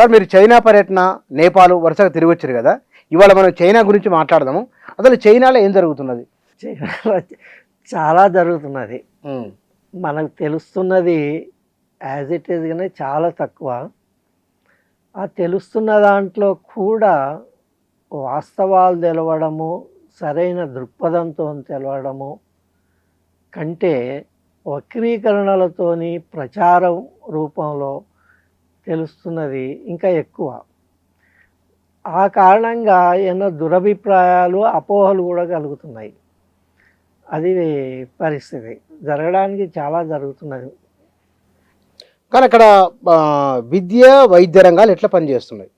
Sir మీరు China పర్యటన, నేపాల్ వరుసగా తిరిగి వచ్చారు కదా. ఇవాళ మనం చైనా గురించి మాట్లాడదాము. అసలు చైనాలో ఏం జరుగుతున్నది? చైనాలో చాలా జరుగుతున్నది. మనకు తెలుస్తున్నది యాజ్ ఇట్ ఈజ్ కానీ చాలా తక్కువ. ఆ తెలుస్తున్న దాంట్లో కూడా వాస్తవాలు తెలవడము, సరైన దృక్పథంతో తెలవడము కంటే వక్రీకరణలతోని ప్రచారం రూపంలో తెలుస్తున్నది ఇంకా ఎక్కువ. ఆ కారణంగా ఎన్నో దురభిప్రాయాలు, అపోహలు కూడా కలుగుతున్నాయి. అది పరిస్థితి జరగడానికి చాలా జరుగుతున్నది. కానీ అక్కడ విద్య, వైద్య రంగాలు ఎట్లా పనిచేస్తున్నాయి?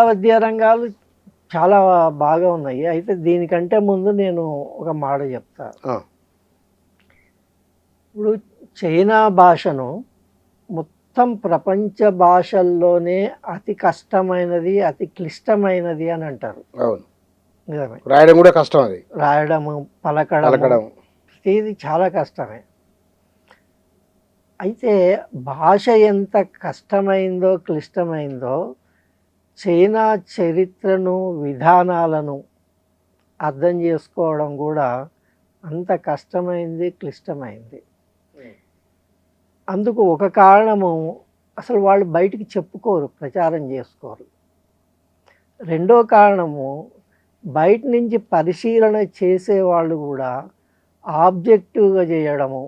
వైద్య రంగాలు చాలా బాగా ఉన్నాయి. అయితే దీనికంటే ముందు నేను ఒక మాట చెప్తా. ఇప్పుడు చైనా భాషను మొత్తం ప్రపంచ భాషల్లోనే అతి కష్టమైనది, అతి క్లిష్టమైనది అని అంటారు. అవును, నిజమే. రాయడం కూడా కష్టం. అది రాయడము, పలకడం ఇది చాలా కష్టమే. అయితే భాష ఎంత కష్టమైందో, క్లిష్టమైందో చైనా చరిత్రను, విధానాలను అర్థం చేసుకోవడం కూడా అంత కష్టమైంది, క్లిష్టమైంది. అందుకు ఒక కారణము, అసలు వాళ్ళు బయటికి చెప్పుకోరు, ప్రచారం చేసుకోరు. రెండో కారణము, బయట నుంచి పరిశీలన చేసేవాళ్ళు కూడా ఆబ్జెక్టివ్గా చేయడము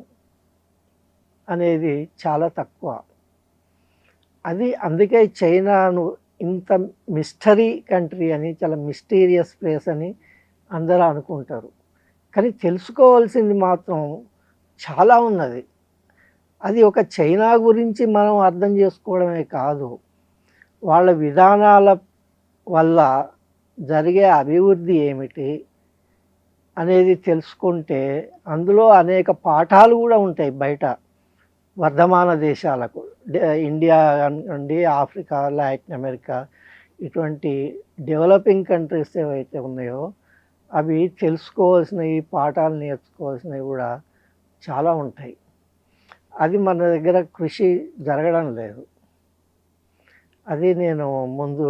అనేది చాలా తక్కువ. అది అందుకే చైనాను ఇంత మిస్టరీ కంట్రీ అని, చాలా మిస్టీరియస్ ప్లేస్ అని అందరూ అనుకుంటారు. కానీ తెలుసుకోవాల్సింది మాత్రం చాలా ఉన్నది. అది ఒక చైనా గురించి మనం అర్థం చేసుకోవడమే కాదు, వాళ్ళ విధానాల వల్ల జరిగే అభివృద్ధి ఏమిటి అనేది తెలుసుకుంటే అందులో అనేక పాఠాలు కూడా ఉంటాయి. బయట వర్ధమాన దేశాలకు, ఇండియా నుండి ఆఫ్రికా, లాటిన్ అమెరికా ఇటువంటి డెవలపింగ్ కంట్రీస్ ఏవైతే ఉన్నాయో అవి తెలుసుకోవాల్సినవి, పాఠాలు నేర్చుకోవాల్సినవి కూడా చాలా ఉంటాయి. అది మన దగ్గర కృషి జరగడం లేదు. అది నేను ముందు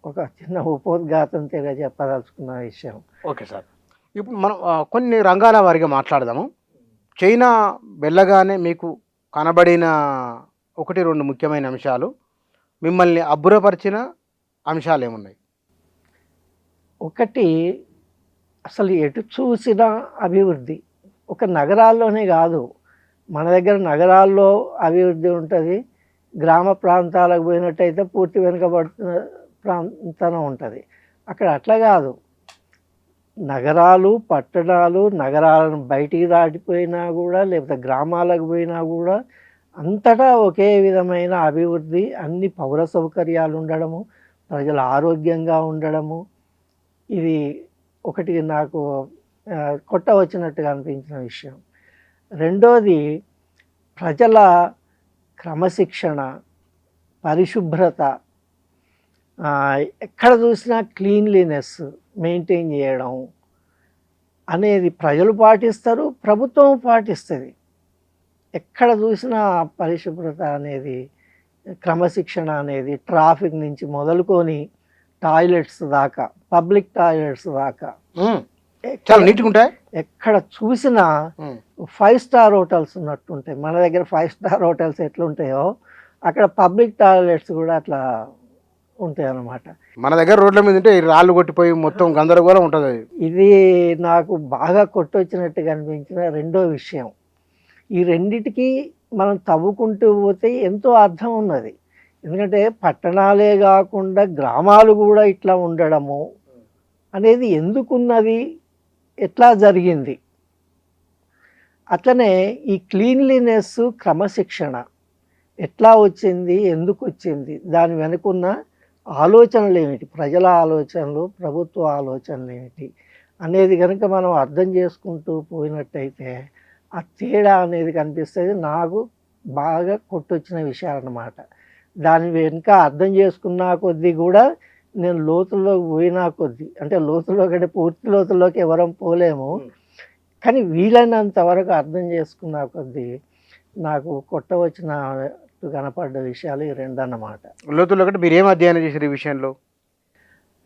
ఒక చిన్న ఉపోద్ఘాతం చెప్పదలుచుకున్న విషయం. ఓకే సార్, ఇప్పుడు మనం కొన్ని రంగాల వారిగా మాట్లాడదాము. చైనా వెళ్ళగానే మీకు కనబడిన 1-2 ముఖ్యమైన అంశాలు, మిమ్మల్ని అబ్బురపరిచిన అంశాలు ఏమున్నాయి? ఒకటి, అసలు ఎటు చూసిన అభివృద్ధి. ఒక నగరాల్లోనే కాదు, మన దగ్గర నగరాల్లో అభివృద్ధి ఉంటుంది, గ్రామ ప్రాంతాలకు పోయినట్టయితే పూర్తి వెనుకబడుతున్న ప్రాంతం ఉంటుంది. అక్కడ అట్లా కాదు. నగరాలు, పట్టణాలు, నగరాలను బయటికి దాటిపోయినా కూడా, లేకపోతే గ్రామాలకు పోయినా కూడా అంతటా ఒకే విధమైన అభివృద్ధి, అన్ని పౌర సౌకర్యాలు ఉండడము, ప్రజలు ఆరోగ్యంగా ఉండడము, ఇది ఒకటి నాకు కొట్టవచ్చినట్టుగా అనిపించిన విషయం. రెండోది, ప్రజల క్రమశిక్షణ, పరిశుభ్రత, ఎక్కడ చూసినా క్లీన్లీనెస్ మెయింటైన్ చేయడం అనేది ప్రజలు పాటిస్తారు, ప్రభుత్వం పాటిస్తుంది. ఎక్కడ చూసినా పరిశుభ్రత అనేది, క్రమశిక్షణ అనేది, ట్రాఫిక్ నుంచి మొదలుకొని టాయిలెట్స్ దాకా, పబ్లిక్ టాయిలెట్స్ దాకా చాలా నీట్గా ఉంటాయి. ఎక్కడ చూసినా 5 స్టార్ హోటల్స్ ఉన్నట్టుంటాయి. మన దగ్గర 5 స్టార్ హోటల్స్ ఎట్లుంటాయో అక్కడ పబ్లిక్ టాయిలెట్స్ కూడా అట్లా ఉంటాయి అన్నమాట. మన దగ్గర రోడ్ల మీద ఉంటే రాళ్ళు కొట్టిపోయి మొత్తం గందరగోళం ఉంటుంది. ఇది నాకు బాగా కొట్టొచ్చినట్టుగా అనిపించిన రెండో విషయం. ఈ రెండిటికి మనం తవ్వుకుంటూ పోతే ఎంతో అర్థం ఉన్నది. ఎందుకంటే పట్టణాలే కాకుండా గ్రామాలు కూడా ఇట్లా ఉండడము అనేది ఎందుకున్నది, ఎట్లా జరిగింది. అట్లనే ఈ క్లీన్లీనెస్, క్రమశిక్షణ ఎట్లా వచ్చింది, ఎందుకు వచ్చింది, దాని వెనుకున్న ఆలోచనలు ఏమిటి, ప్రజల ఆలోచనలు, ప్రభుత్వ ఆలోచనలు ఏమిటి అనేది కనుక మనం అర్థం చేసుకుంటూ పోయినట్టయితే ఆ తేడా అనేది కనిపిస్తుంది. నాకు బాగా కొట్టొచ్చిన విషయాలు అన్నమాట. దాని వెనుక అర్థం చేసుకున్న కొద్దీ కూడా నేను లోతుల్లోకి పోయినా కొద్దీ, అంటే లోతుల్లో కంటే పూర్తి లోతుల్లోకి ఎవరం పోలేము, కానీ వీలైనంత వరకు అర్థం చేసుకున్న కొద్దీ నాకు కొట్టవచ్చిన కనపడ్డ విషయాలు ఈ రెండు అన్నమాట. లోతుల్లో ఒకటి మీరు ఏం అధ్యయనం చేశారు ఈ విషయంలో?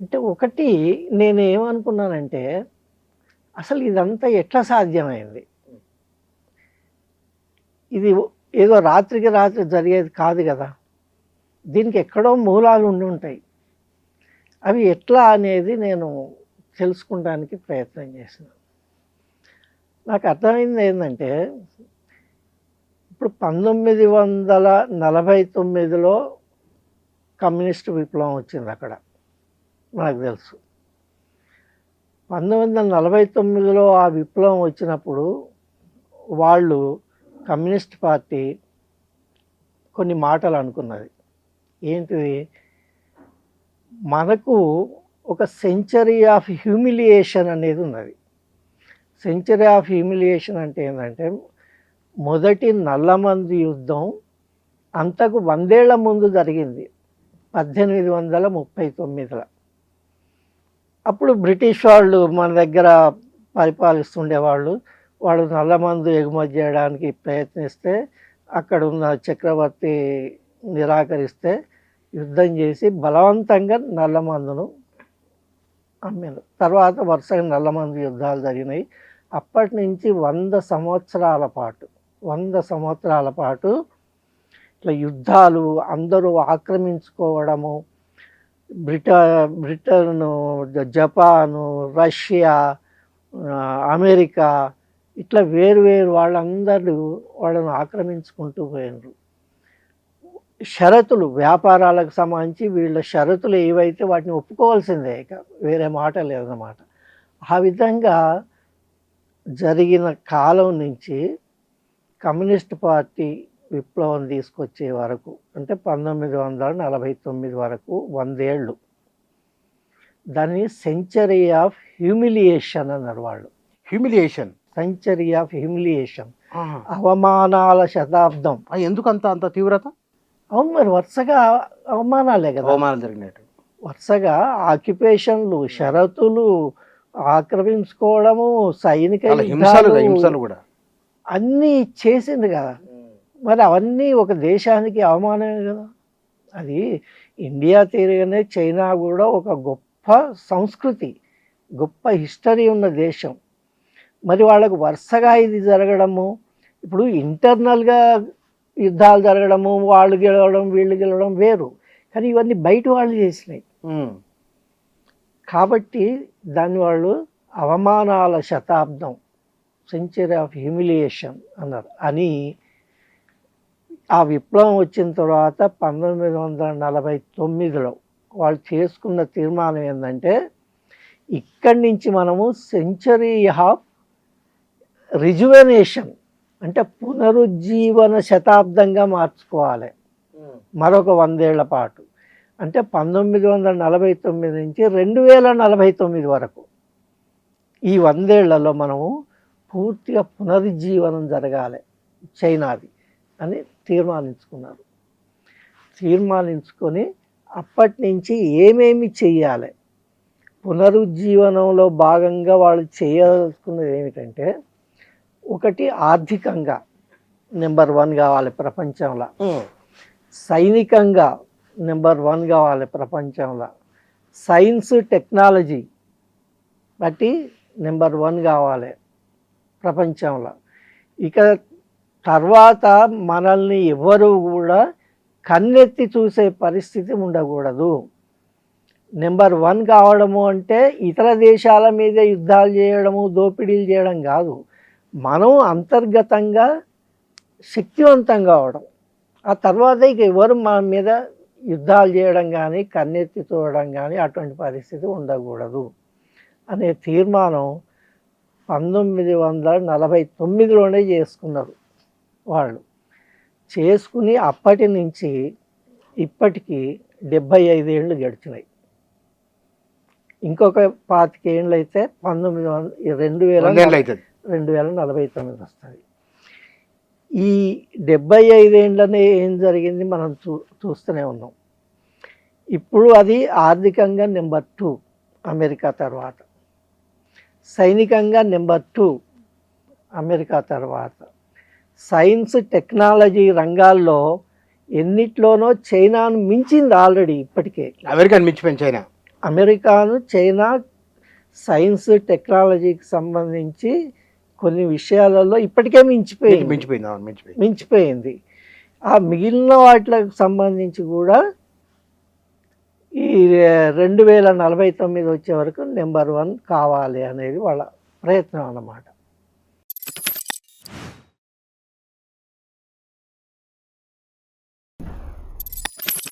అంటే ఒకటి నేను ఏమనుకున్నానంటే అసలు ఇదంతా ఎట్లా సాధ్యమైంది? ఇది ఏదో రాత్రికి రాత్రి జరిగేది కాదు కదా, దీనికి ఎక్కడో మూలాలు ఉండి ఉంటాయి. అవి ఎట్లా అనేది నేను తెలుసుకోవడానికి ప్రయత్నం చేసిన. నాకు అర్థమైంది ఏంటంటే ఇప్పుడు 1949లో కమ్యూనిస్ట్ విప్లవం వచ్చింది అక్కడ, నాకు తెలుసు. 1949లో ఆ విప్లవం వచ్చినప్పుడు వాళ్ళు కమ్యూనిస్ట్ పార్టీ కొన్ని మాటలు అనుకున్నది. ఏంటిది? మనకు ఒక సెంచరీ ఆఫ్ హ్యూమిలియేషన్ అనేది ఉన్నది. సెంచరీ ఆఫ్ హ్యూమిలియేషన్ అంటే ఏంటంటే మొదటి నల్లమందు యుద్ధం అంతకు 100 ఏళ్ల ముందు జరిగింది, 1839లో. అప్పుడు బ్రిటిష్ వాళ్ళు మన దగ్గర పరిపాలిస్తుండేవాళ్ళు. వాళ్ళు నల్లమందు ఎగుమతి చేయడానికి ప్రయత్నిస్తే అక్కడ ఉన్న చక్రవర్తి నిరాకరిస్తే యుద్ధం చేసి బలవంతంగా నల్లమందును అమ్మారు. తర్వాత వరుసగా నల్లమందు యుద్ధాలు జరిగినాయి. అప్పటి నుంచి 100 సంవత్సరాల పాటు ఇట్లా యుద్ధాలు, అందరూ ఆక్రమించుకోవడము, బ్రిటన్, జపాను, రష్యా, అమెరికా ఇట్లా వేరు వాళ్ళందరూ వాళ్ళను ఆక్రమించుకుంటూ పోయినారు. షరతులు, వ్యాపారాలకు సంబంధించి వీళ్ళ షరతులు ఏవైతే వాటిని ఒప్పుకోవాల్సిందే, ఇక వేరే మాట లేదన్నమాట. ఆ విధంగా జరిగిన కాలం నుంచి కమ్యూనిస్ట్ పార్టీ విప్లవం తీసుకొచ్చే వరకు, అంటే 1949 వరకు 100 ఏళ్ళు, దాన్ని సెంచరీ ఆఫ్ హ్యూమిలియేషన్ అన్నారు వాళ్ళు. హ్యూమిలియేషన్, సెంచరీ ఆఫ్ హ్యూమిలియేషన్, అవమానాల శతాబ్దం. ఎందుకు అంత తీవ్రత? అవును, మరి వరుసగా అవమానాలే కదా, అవమానాలు జరిగినట్టు. వరుసగా ఆక్యుపేషన్లు, షరతులు, ఆక్రమించుకోవడము, సైనిక హింసలు కూడా అన్నీ చేసింది కదా. మరి అవన్నీ ఒక దేశానికి అవమానమే కదా. అది ఇండియా తిరగనే చైనా కూడా ఒక గొప్ప సంస్కృతి, గొప్ప హిస్టరీ ఉన్న దేశం. మరి వాళ్ళకు వరుసగా ఇది జరగడము, ఇప్పుడు ఇంటర్నల్గా యుద్ధాలు జరగడము, వాళ్ళు గెలవడం వీళ్ళు గెలవడం వేరు, కానీ ఇవన్నీ బయట వాళ్ళు చేసినాయి. కాబట్టి దాన్ని వాళ్ళు అవమానాల శతాబ్దం, సెంచరీ ఆఫ్ హ్యూమిలియేషన్ అన్నారు. అని ఆ విప్లవం వచ్చిన తర్వాత 1949లో వాళ్ళు చేసుకున్న తీర్మానం ఏంటంటే ఇక్కడి నుంచి మనము సెంచరీ ఆఫ్ రిజువనేషన్, అంటే పునరుజ్జీవన శతాబ్దంగా మార్చుకోవాలి మరొక 100 ఏళ్ల పాటు. అంటే 1949 నుంచి 2049 వరకు ఈ 100 ఏళ్లలో మనము పూర్తిగా పునరుజ్జీవనం జరగాలి చైనాది అని తీర్మానించుకున్నారు. తీర్మానించుకొని అప్పటి నుంచి ఏమేమి చెయ్యాలి, పునరుజ్జీవనంలో భాగంగా వాళ్ళు చేయాల్సుకున్నది ఏమిటంటే, ఒకటి ఆర్థికంగా నెంబర్ 1 కావాలి ప్రపంచంలో, సైనికంగా నెంబర్ 1 కావాలి ప్రపంచంలో, సైన్స్ టెక్నాలజీ బట్టి నెంబర్ 1 కావాలి ప్రపంచంలో. ఇక తర్వాత మనల్ని ఎవరు కూడా కన్నెత్తి చూసే పరిస్థితి ఉండకూడదు. నెంబర్ 1 కావడము అంటే ఇతర దేశాల మీద యుద్ధాలు చేయడము, దోపిడీలు చేయడం కాదు, మనం అంతర్గతంగా శక్తివంతం కావడం. ఆ తర్వాత ఇక ఎవరు మన మీద యుద్ధాలు చేయడం కానీ కన్నెత్తి చూడడం కానీ అటువంటి పరిస్థితి ఉండకూడదు అనే తీర్మానం 1949లోనే చేసుకున్నారు వాళ్ళు. చేసుకుని అప్పటి నుంచి ఇప్పటికీ 75 ఏళ్ళు గడిచినాయి. ఇంకొక 25 ఏళ్ళు అయితే 2049 వస్తుంది. ఈ 75 ఏళ్ళనే ఏం జరిగింది మనం చూస్తూనే ఉన్నాం. ఇప్పుడు అది ఆర్థికంగా నెంబర్ 2 అమెరికా తర్వాత, సైనికంగా నెంబర్ 2 అమెరికా తర్వాత, సైన్స్ టెక్నాలజీ రంగాల్లో ఎన్నిట్లోనో చైనాను మించింది ఆల్రెడీ ఇప్పటికే. అమెరికాని మించిపోయింది చైనా. అమెరికాను చైనా సైన్స్ టెక్నాలజీకి సంబంధించి కొన్ని విషయాలలో ఇప్పటికే మించిపోయింది అవును, మించిపోయింది. ఆ మిగిలిన వాటికి సంబంధించి కూడా ఈ 2049 వచ్చే వరకు నెంబర్ 1 కావాలి అనేది వాళ్ళ ప్రయత్నం అన్నమాట.